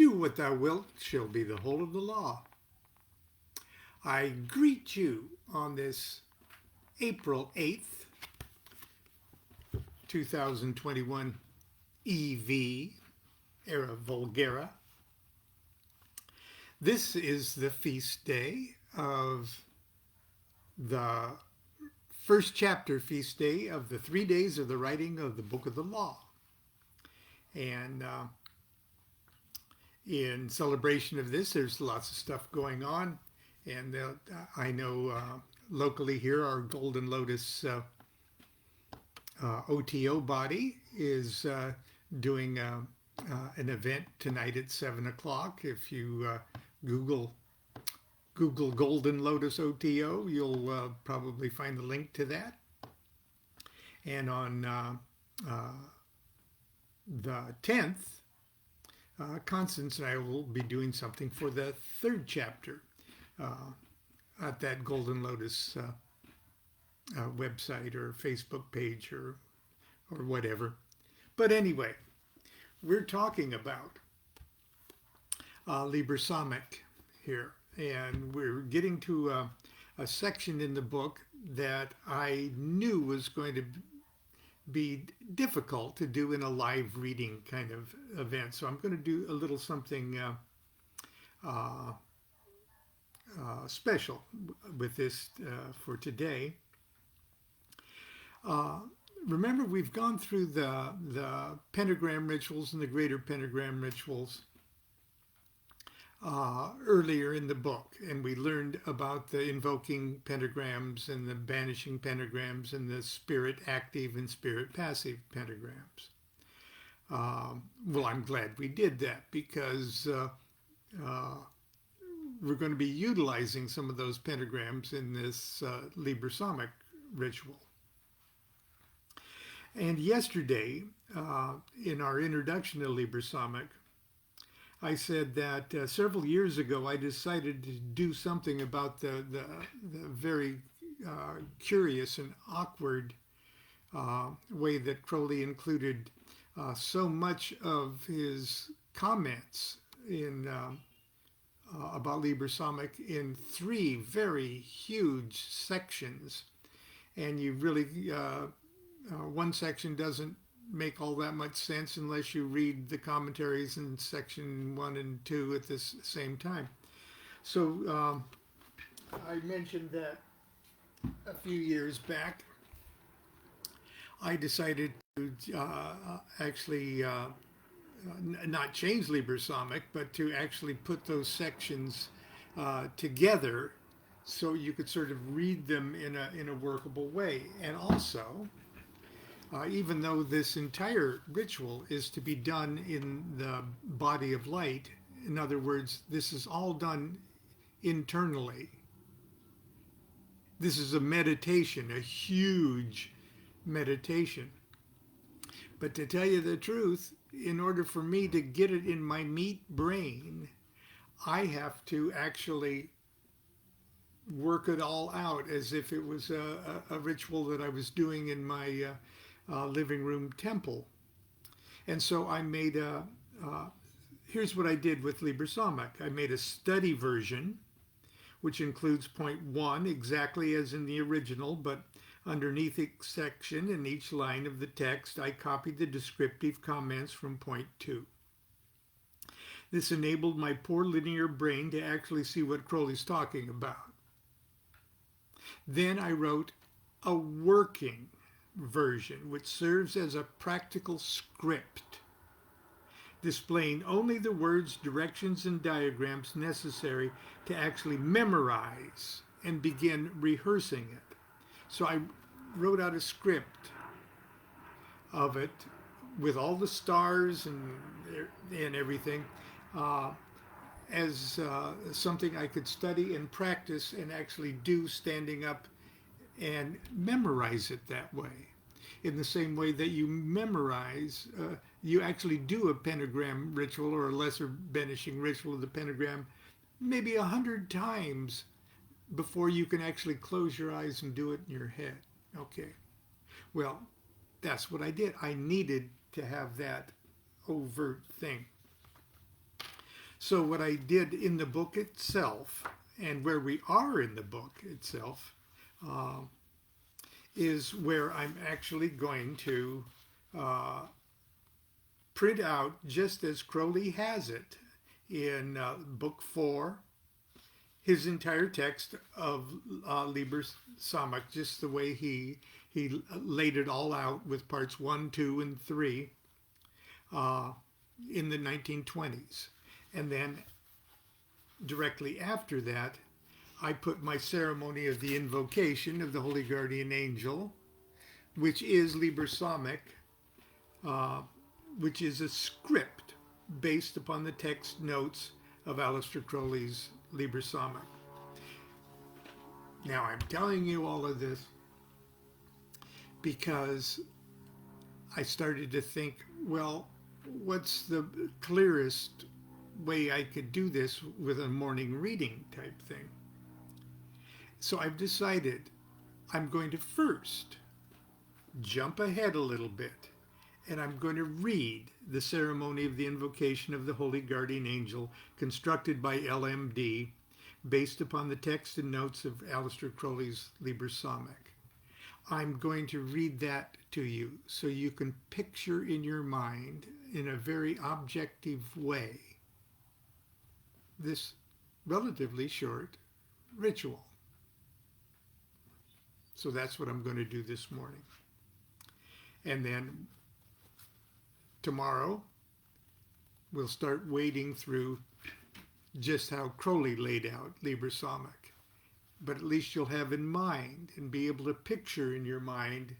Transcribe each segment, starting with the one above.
Do what thou wilt shall be the whole of the law. I greet you on this April 8th, 2021 EV, Era Vulgara. This is the feast day of the first chapter feast day of the 3 days of the writing of the Book of the Law. And in celebration of this, there's lots of stuff going on. And I know locally here, our Golden Lotus OTO body is doing an event tonight at 7 o'clock. If you Google Golden Lotus OTO, you'll probably find the link to that. And on the 10th, Constance and I will be doing something for the third chapter at that Golden Lotus website or Facebook page or whatever. But anyway, we're talking about Liber Samekh here, and we're getting to a section in the book that I knew was going to be difficult to do in a live reading kind of event. So I'm going to do a little something special with this for today. Remember, we've gone through the pentagram rituals and the greater pentagram rituals earlier in the book, and we learned about the invoking pentagrams and the banishing pentagrams and the spirit active and spirit passive pentagrams. Well, I'm glad we did that, because we're going to be utilizing some of those pentagrams in this Liber Samekh ritual. And yesterday, in our introduction to Liber Samekh, I said that several years ago I decided to do something about the very curious and awkward way that Crowley included so much of his comments in about Liber Samekh in 3 very huge sections. And you really, one section doesn't make all that much sense unless you read the commentaries in section 1 and 2 at the same time. So I mentioned that a few years back I decided to actually not change Liber Samekh, but to actually put those sections together so you could sort of read them in a workable way. And also, even though this entire ritual is to be done in the body of light, in other words, this is all done internally. This is a meditation, a huge meditation. But to tell you the truth, in order for me to get it in my meat brain, I have to actually work it all out as if it was a ritual that I was doing in my living room temple. And so I made here's what I did with Liber Samekh. I made a study version, which includes point 1 exactly as in the original, but underneath each section and each line of the text, I copied the descriptive comments from point 2. This enabled my poor linear brain to actually see what Crowley's talking about. Then I wrote a working version, which serves as a practical script, displaying only the words, directions, and diagrams necessary to actually memorize and begin rehearsing it. So I wrote out a script of it with all the stars and everything as something I could study and practice and actually do standing up and memorize it that way. In the same way that you memorize, you actually do a pentagram ritual or a lesser banishing ritual of the pentagram maybe 100 times before you can actually close your eyes and do it in your head. Okay, well, that's what I did. I needed to have that overt thing. So what I did in the book itself, and where we are in the book itself, uh, is where I'm actually going to print out, just as Crowley has it in book 4, his entire text of Liber Samach, just the way he laid it all out with parts 1, 2, and 3 in the 1920s. And then directly after that, I put my ceremony of the invocation of the Holy Guardian Angel, which is Liber Samach, which is a script based upon the text notes of Aleister Crowley's Liber Samach. Now, I'm telling you all of this because I started to think, well, what's the clearest way I could do this with a morning reading type thing? So I've decided I'm going to first jump ahead a little bit, and I'm going to read the ceremony of the invocation of the Holy Guardian Angel constructed by LMD based upon the text and notes of Aleister Crowley's Liber Samach. I'm going to read that to you so you can picture in your mind in a very objective way this relatively short ritual. So that's what I'm going to do this morning. And then tomorrow, we'll start wading through just how Crowley laid out Liber Samach. But at least you'll have in mind and be able to picture in your mind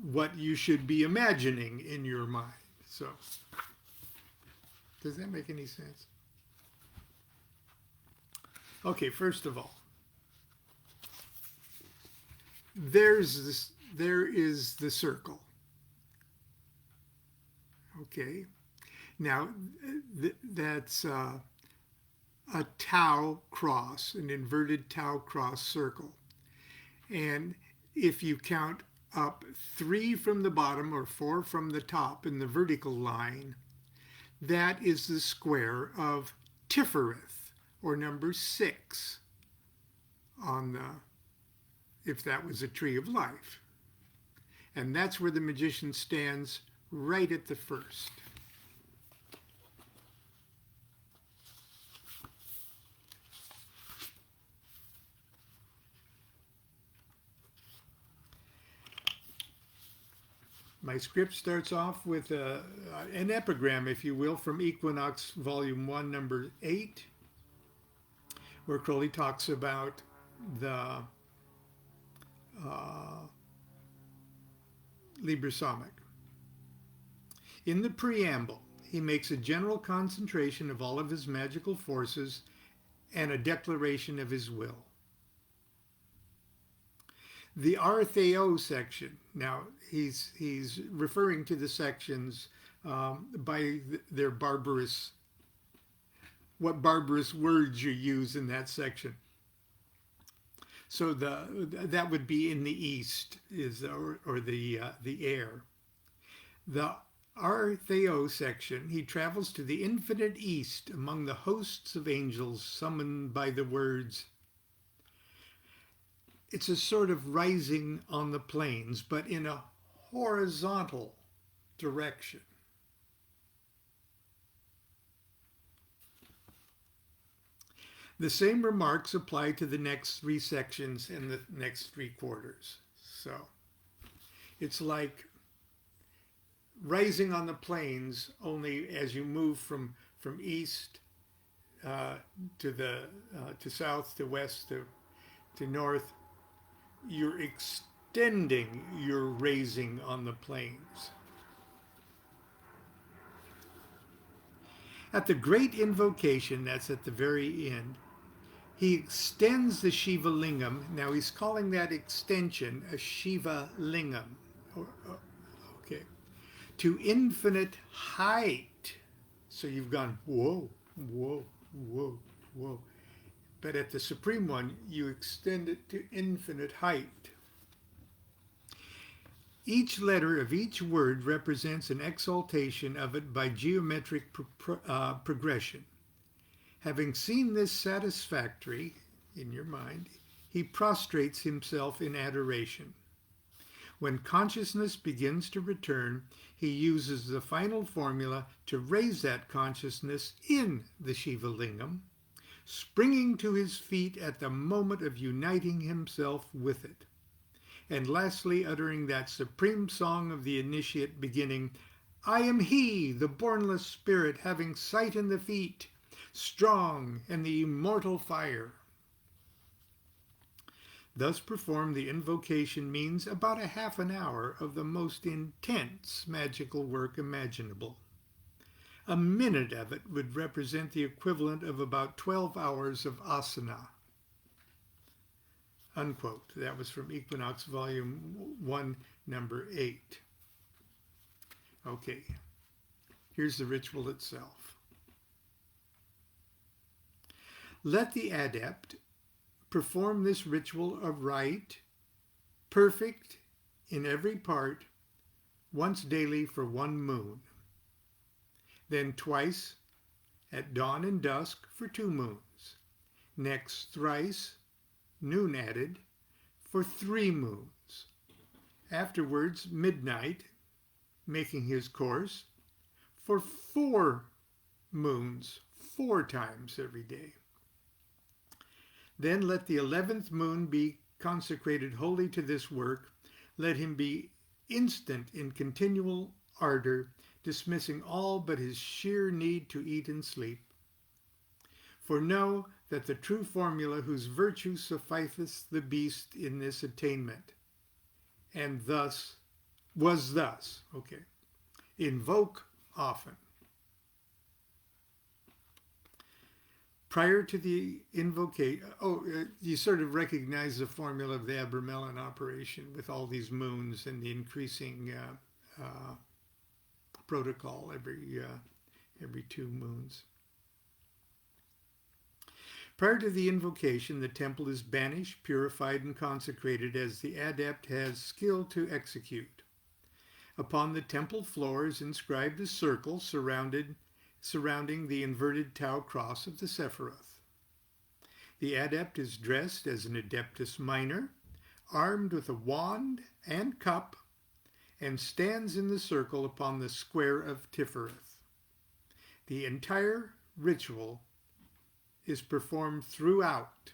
what you should be imagining in your mind. So, does that make any sense? Okay, first of all, there is the circle. Okay, now that's a tau cross, an inverted tau cross circle. And if you count up 3 from the bottom or 4 from the top in the vertical line, that is the square of Tifereth, or number 6 on the, if that was a tree of life. And that's where the magician stands, right at the first. My script starts off with an epigram, if you will, from Equinox Volume 1, number 8, where Crowley talks about the Liber Samach. In the preamble, he makes a general concentration of all of his magical forces and a declaration of his will. The Artheo section, now he's referring to the sections by their barbarous, what barbarous words you use in that section. So that would be in the east, or the air. The Artheo section, he travels to the infinite east among the hosts of angels summoned by the words. It's a sort of rising on the plains, but in a horizontal direction. The same remarks apply to the next 3 sections and the next 3 quarters. So it's like rising on the plains, only as you move from east to south, to west, to north, you're extending your raising on the plains. At the great invocation, that's at the very end, he extends the Shiva Lingam. Now he's calling that extension a Shiva Lingam. Okay. To infinite height. So you've gone, whoa, whoa, whoa, whoa. But at the supreme one, you extend it to infinite height. Each letter of each word represents an exaltation of it by geometric progression. Having seen this satisfactory in your mind, he prostrates himself in adoration. When consciousness begins to return, he uses the final formula to raise that consciousness in the Shiva Lingam, springing to his feet at the moment of uniting himself with it. And lastly, uttering that supreme song of the initiate beginning, I am he, the bornless spirit, having sight in the feet, strong and the immortal fire. Thus performed, the invocation means about a half an hour of the most intense magical work imaginable. A minute of it would represent the equivalent of about 12 hours of asana. Unquote. That was from Equinox Volume 1, Number 8. Okay, here's the ritual itself. Let the adept perform this ritual of rite, perfect in every part, once daily for 1 moon. Then twice at dawn and dusk for 2 moons. Next thrice, noon added, for 3 moons. Afterwards, midnight, making his course, for 4 moons, 4 times every day. Then let the 11th moon be consecrated wholly to this work. Let him be instant in continual ardor, dismissing all but his sheer need to eat and sleep. For know that the true formula whose virtue sufficeth the beast in this attainment, and thus, was thus, okay, invoke often. Prior to the invocation, you sort of recognize the formula of the Abramelin operation with all these moons and the increasing protocol every 2 moons. Prior to the invocation, the temple is banished, purified, and consecrated as the adept has skill to execute. Upon the temple floor is inscribed a circle surrounding the inverted Tau cross of the Sephiroth. The adept is dressed as an Adeptus Minor, armed with a wand and cup, and stands in the circle upon the square of Tifereth. The entire ritual is performed throughout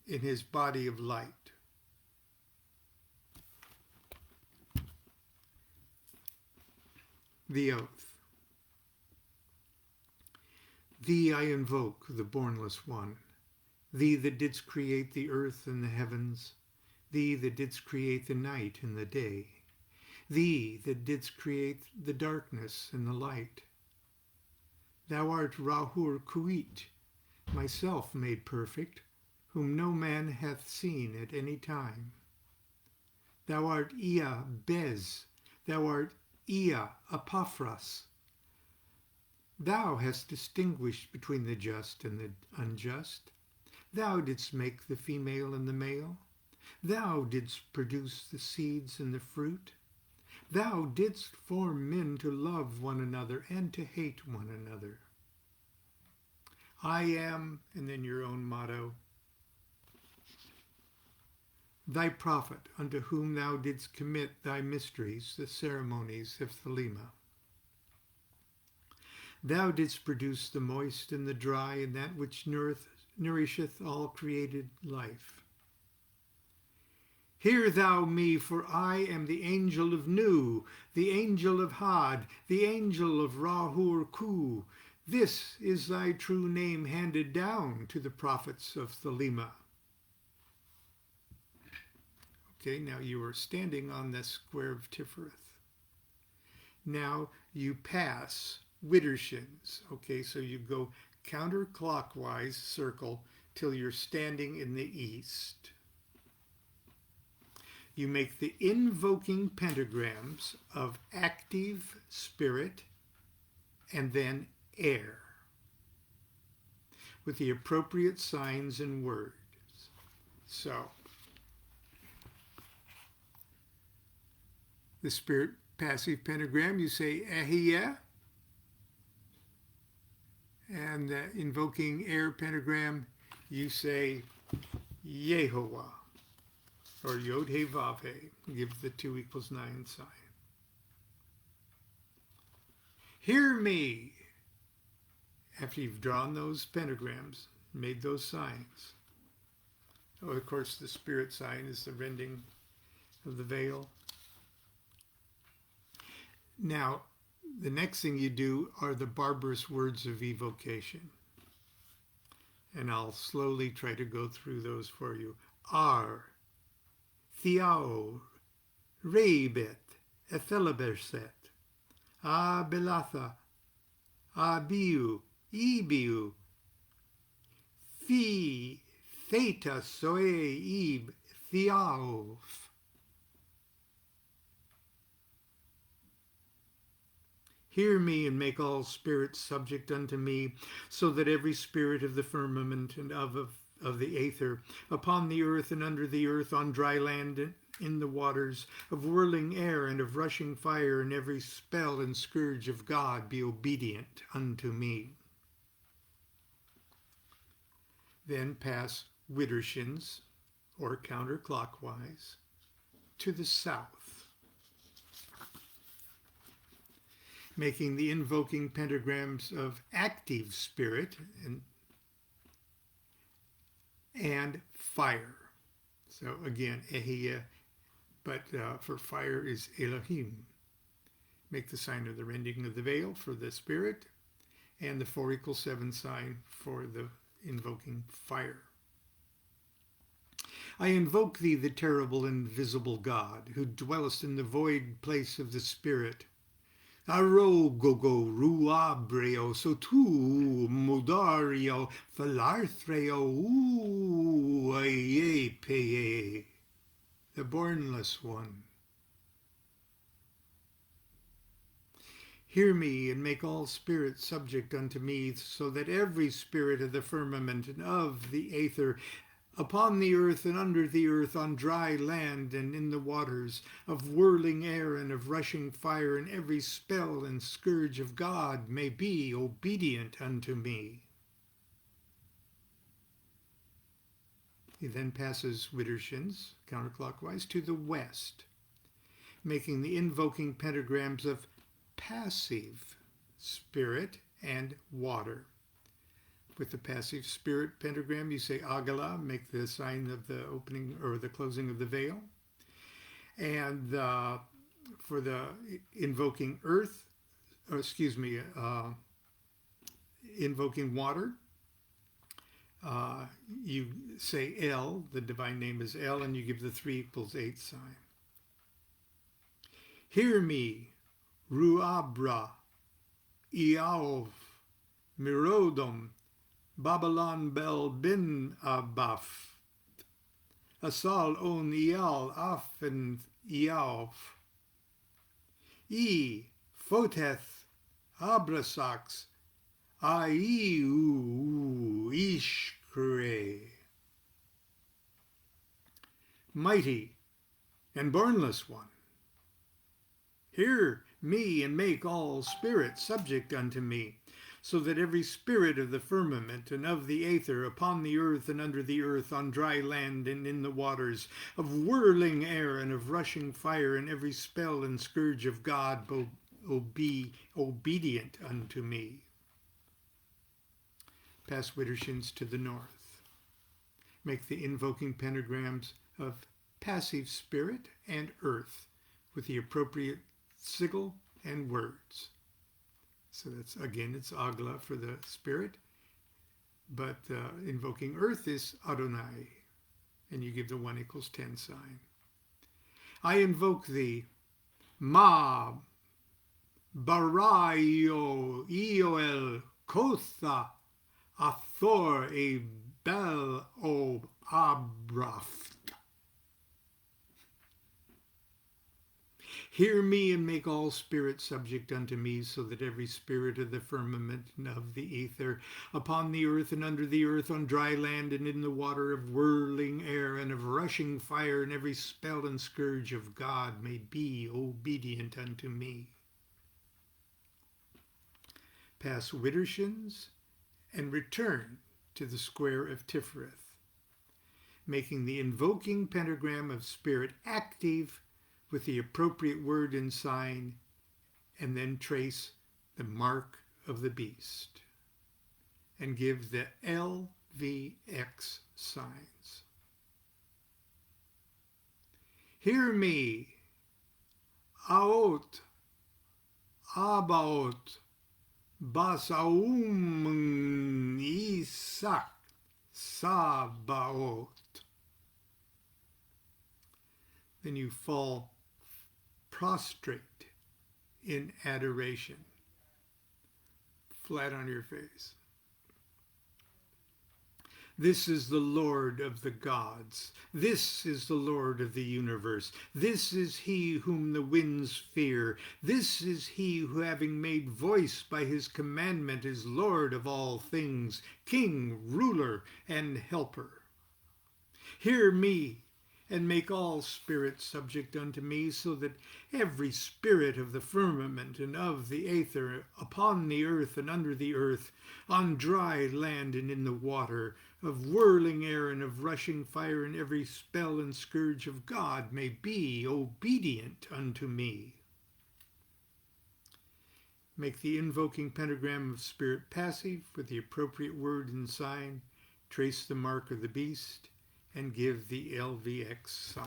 in his body of light. The oath. Thee I invoke, the bornless one, thee that didst create the earth and the heavens, thee that didst create the night and the day, thee that didst create the darkness and the light. Thou art Rahur Kuit, myself made perfect, whom no man hath seen at any time. Thou art Ea Bez, thou art Ea Apophras. Thou hast distinguished between the just and the unjust. Thou didst make the female and the male. Thou didst produce the seeds and the fruit. Thou didst form men to love one another and to hate one another. I am, and then your own motto, thy prophet, unto whom thou didst commit thy mysteries, the ceremonies of Thelema. Thou didst produce the moist and the dry, and that which nourisheth all created life. Hear thou me, for I am the angel of Nu, the angel of Had, the angel of Rahur Ku. This is thy true name handed down to the prophets of Thelema. Okay, now you are standing on the square of Tifereth. Now you pass Widdershins. Okay, so you go counterclockwise circle till you're standing in the east. You make the invoking pentagrams of active spirit and then air with the appropriate signs and words. So The spirit passive pentagram, you say Ahia. And the invoking air pentagram, you say Yehovah, or Yod He Vav He. Give the 2 = 9 sign. Hear me. After you've drawn those pentagrams, made those signs. Oh, of course, the spirit sign is the rending of the veil. Now, the next thing you do are the barbarous words of evocation. And I'll slowly try to go through those for you. Ar, Thiao, Reibet, Ethelaberset, Abelatha, Abiu, Ibiu, Thi, Theta, Soe, Ib, Thiaof. Hear me and make all spirits subject unto me, so that every spirit of the firmament and of the aether, upon the earth and under the earth, on dry land and in the waters, of whirling air and of rushing fire, and every spell and scourge of God be obedient unto me. Then pass widdershins, or counterclockwise, to the south, making the invoking pentagrams of active spirit and fire. So again, Ehiyah, but for fire is Elohim. Make the sign of the rending of the veil for the spirit, and the 4 = 7 sign for the invoking fire. I invoke thee, the terrible and visible God, who dwellest in the void place of the spirit. Aro gogo ruabreo sotu mudario falarthreo uaye peye, the bornless one. Hear me and make all spirits subject unto me, so that every spirit of the firmament and of the aether, upon the earth and under the earth, on dry land and in the waters, of whirling air and of rushing fire, and every spell and scourge of God may be obedient unto me. He then passes widdershins, counterclockwise, to the west, making the invoking pentagrams of passive spirit and water. With the passive spirit pentagram, you say Agala, make the sign of the opening or the closing of the veil. And for the invoking earth, invoking water, you say El, the divine name is El, and you give the 3 = 8 sign. Hear me, Ruabra, Iaov, Mirodom, Babylon Bel Bin Abaf, Asal On Ial Afen Iaov, Foteth Abrasax, Aiu Ishkre. Mighty and bornless one, hear me and make all spirits subject unto me, so that every spirit of the firmament and of the aether, upon the earth and under the earth, on dry land and in the waters, of whirling air and of rushing fire, and every spell and scourge of God be obedient unto me. Pass widdershins to the north. Make the invoking pentagrams of passive spirit and earth with the appropriate sigil and words. So that's, again, it's Agla for the spirit, but invoking earth is Adonai, and you give the 1 = 10 sign. I invoke thee, Ma, Barayo, Ioel, Kotha, Athor, E Bel, O Abraft. Hear me and make all spirits subject unto me, so that every spirit of the firmament and of the ether, upon the earth and under the earth, on dry land and in the water, of whirling air and of rushing fire, and every spell and scourge of God may be obedient unto me. Pass Widdershins and return to the square of Tiferet, making the invoking pentagram of spirit active with the appropriate word and sign, and then trace the mark of the beast and give the LVX signs. Hear me, Aot, Abaot, Basaum, Isak, Sabaot. Then you fall prostrate in adoration, flat on your face. This is the Lord of the gods. This is the Lord of the universe. This is he whom the winds fear. This is he who, having made voice by his commandment, is Lord of all things, King, ruler, and helper. Hear me, and make all spirits subject unto me, so that every spirit of the firmament and of the aether, upon the earth and under the earth, on dry land and in the water, of whirling air and of rushing fire, and every spell and scourge of God may be obedient unto me. Make the invoking pentagram of spirit passive with the appropriate word and sign, trace the mark of the beast, and give the LVX sign.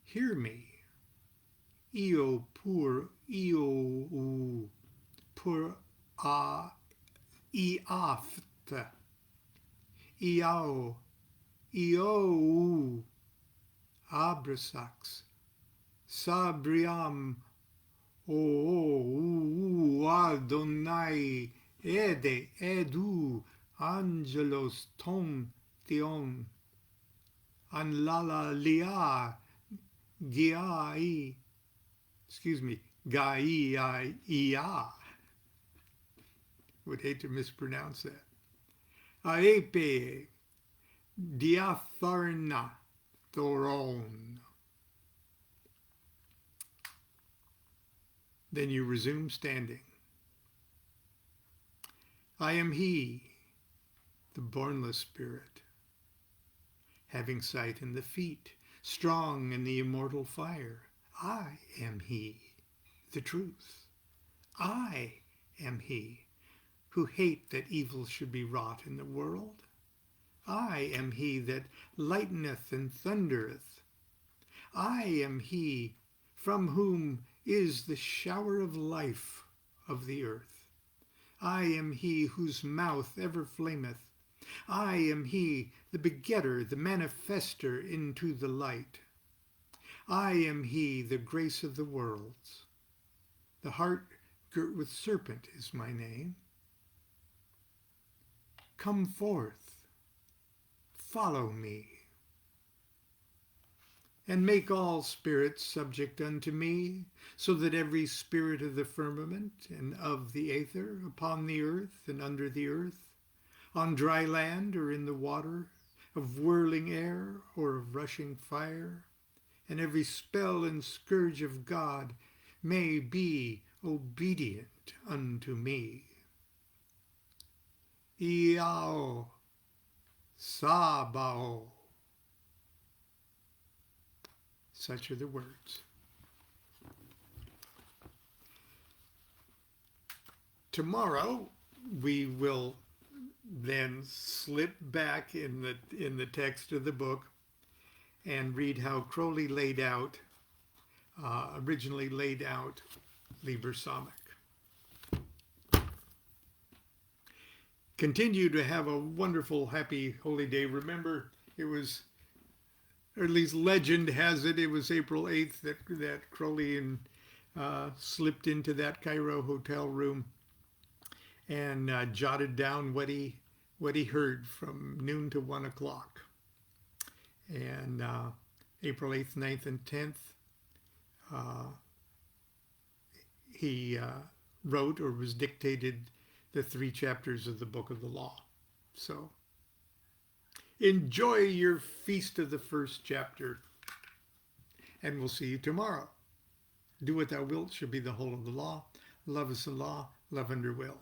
Hear me, io pur io pur a iafta, iao io abrasax, sabriam o Adonai ede edu angelos tom theon an lala lia gai ia. Would hate to mispronounce that. Aepe diatharna thoron. Then you resume standing. I am he, the bornless spirit, having sight in the feet, strong in the immortal fire. I am he, the truth. I am he who hate that evil should be wrought in the world. I am he that lighteneth and thundereth. I am he from whom is the shower of life of the earth. I am he whose mouth ever flameth. I am he, the begetter, the manifester into the light. I am he, the grace of the worlds. The heart girt with serpent is my name. Come forth, follow me, and make all spirits subject unto me, so that every spirit of the firmament and of the aether, upon the earth and under the earth, on dry land or in the water, of whirling air or of rushing fire, and every spell and scourge of God may be obedient unto me. Iao Sabao. Such are the words. Tomorrow we will then slip back in the text of the book and read how Crowley originally laid out Liber Samic. Continue to have a wonderful, happy, holy day. Remember, it was, or at least legend has it, it was April 8th that Crowley slipped into that Cairo hotel room and jotted down what he heard from noon to 1 o'clock. And April 8th, 9th, and 10th, he wrote or was dictated the 3 chapters of the Book of the Law. So enjoy your feast of the first chapter, and we'll see you tomorrow. Do what thou wilt shall be the whole of the law. Love is the law, love under will.